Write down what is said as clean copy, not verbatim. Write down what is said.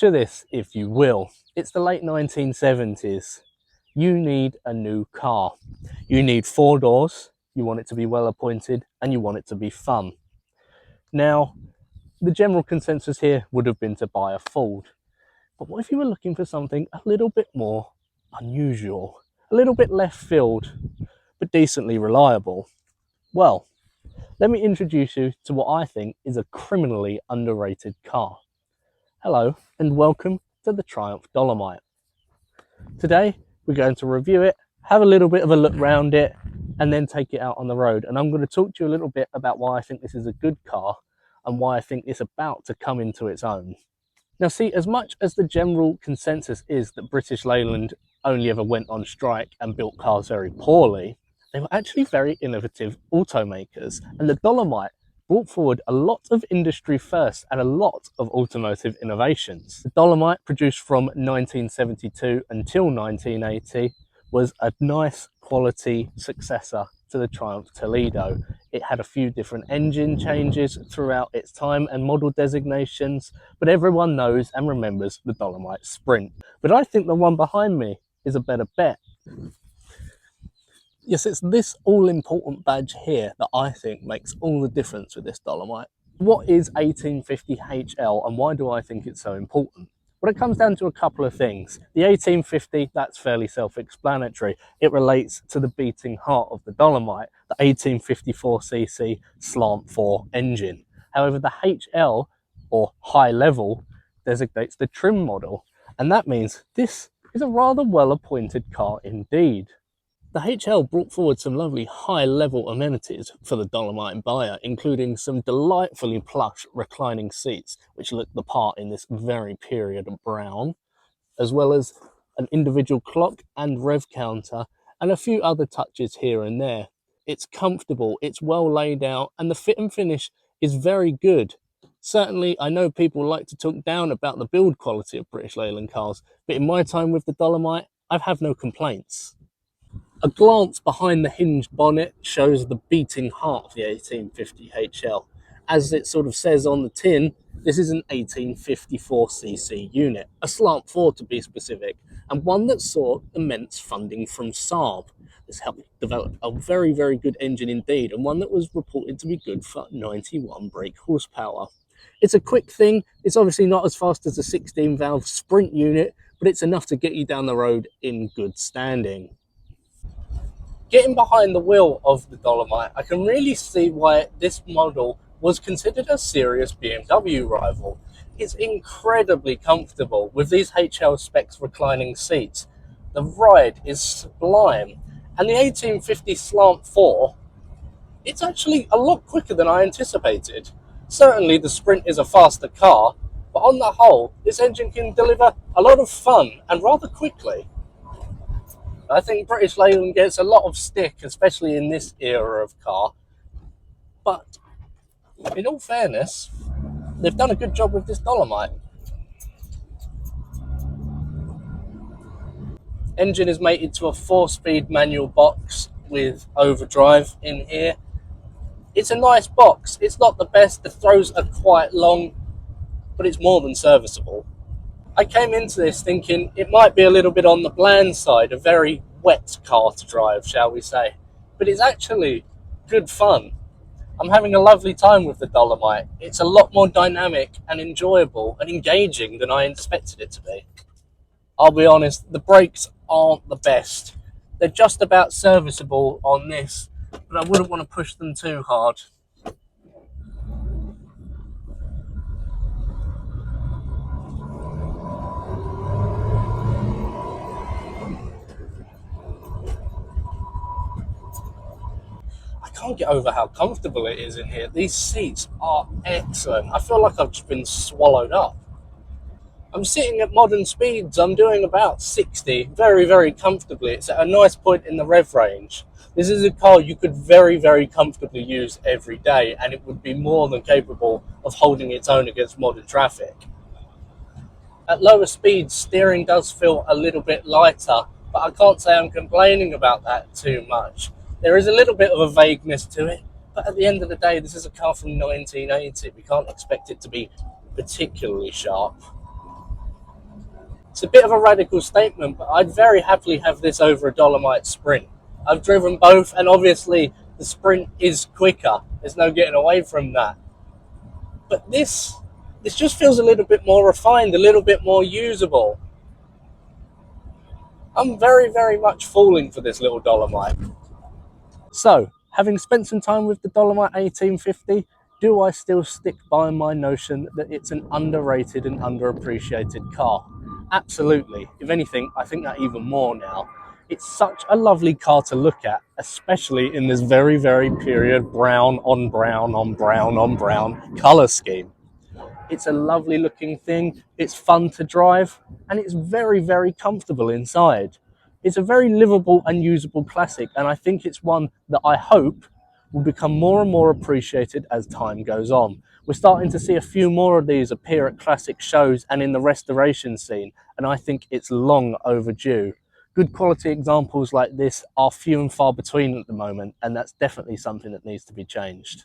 Picture this, if you will. It's the late 1970s. You need a new car. You need 4 doors, you want it to be well appointed, and you want it to be fun. Now, the general consensus here would have been to buy a Ford. But what if you were looking for something a little bit more unusual, a little bit left field, but decently reliable? Well, let me introduce you to what I think is a criminally underrated car. Hello and welcome to the Triumph Dolomite. Today we're going to review it, have a little bit of a look around it, and then take it out on the road. And I'm going to talk to you a little bit about why I think this is a good car and why I think it's about to come into its own. Now see, as much as the general consensus is that British Leyland only ever went on strike and built cars very poorly, they were actually very innovative automakers, and the Dolomite brought forward a lot of industry firsts and a lot of automotive innovations. The Dolomite, produced from 1972 until 1980, was a nice quality successor to the Triumph Toledo. It had a few different engine changes throughout its time and model designations, but everyone knows and remembers the Dolomite Sprint. But I think the one behind me is a better bet. Yes, it's this all-important badge here that I think makes all the difference with this Dolomite. What is 1850HL and why do I think it's so important? Well, it comes down to a couple of things. The 1850, that's fairly self-explanatory. It relates to the beating heart of the Dolomite, the 1854cc slant 4 engine. However, the HL, or high level, designates the trim model, and that means this is a rather well-appointed car indeed. The HL brought forward some lovely high-level amenities for the Dolomite buyer, including some delightfully plush reclining seats, which look the part in this very period brown, as well as an individual clock and rev counter, and a few other touches here and there. It's comfortable, it's well laid out, and the fit and finish is very good. Certainly, I know people like to talk down about the build quality of British Leyland cars, but in my time with the Dolomite, I've had no complaints. A glance behind the hinged bonnet shows the beating heart of the 1850HL. As it sort of says on the tin, this is an 1854cc unit, a slant 4 to be specific, and one that saw immense funding from Saab. This helped develop a very, very good engine indeed, and one that was reported to be good for 91 brake horsepower. It's a quick thing. It's obviously not as fast as a 16-valve Sprint unit, but it's enough to get you down the road in good standing. Getting behind the wheel of the Dolomite, I can really see why this model was considered a serious BMW rival. It's incredibly comfortable with these HL specs reclining seats. The ride is sublime, and the 1850 Slant 4, it's actually a lot quicker than I anticipated. Certainly the Sprint is a faster car, but on the whole, this engine can deliver a lot of fun and rather quickly. I think British Leyland gets a lot of stick, especially in this era of car. But in all fairness, they've done a good job with this Dolomite. Engine is mated to a 4-speed manual box with overdrive in here. It's a nice box. It's not the best. The throws are quite long, but it's more than serviceable. I came into this thinking it might be a little bit on the bland side, a very wet car to drive, shall we say. But it's actually good fun. I'm having a lovely time with the Dolomite. It's a lot more dynamic and enjoyable and engaging than I expected it to be. I'll be honest, the brakes aren't the best. They're just about serviceable on this, but I wouldn't want to push them too hard. I can't get over how comfortable it is in here. These seats are excellent. I feel like I've just been swallowed up. I'm sitting at modern speeds. I'm doing about 60 very, very comfortably. It's at a nice point in the rev range. This is a car you could very, very comfortably use every day, and it would be more than capable of holding its own against modern traffic. At lower speeds, steering does feel a little bit lighter, but I can't say I'm complaining about that too much. There is a little bit of a vagueness to it, but at the end of the day, this is a car from 1980. We can't expect it to be particularly sharp. It's a bit of a radical statement, but I'd very happily have this over a Dolomite Sprint. I've driven both, and obviously the Sprint is quicker. There's no getting away from that. But this just feels a little bit more refined, a little bit more usable. I'm very, very much falling for this little Dolomite. So, having spent some time with the Dolomite 1850, do I still stick by my notion that it's an underrated and underappreciated car? Absolutely. If anything, I think that even more now. It's such a lovely car to look at, especially in this very, very period brown on brown on brown on brown colour scheme. It's a lovely looking thing, it's fun to drive, and it's very, very comfortable inside. It's a very livable and usable classic, and I think it's one that I hope will become more and more appreciated as time goes on. We're starting to see a few more of these appear at classic shows and in the restoration scene, and I think it's long overdue. Good quality examples like this are few and far between at the moment, and that's definitely something that needs to be changed.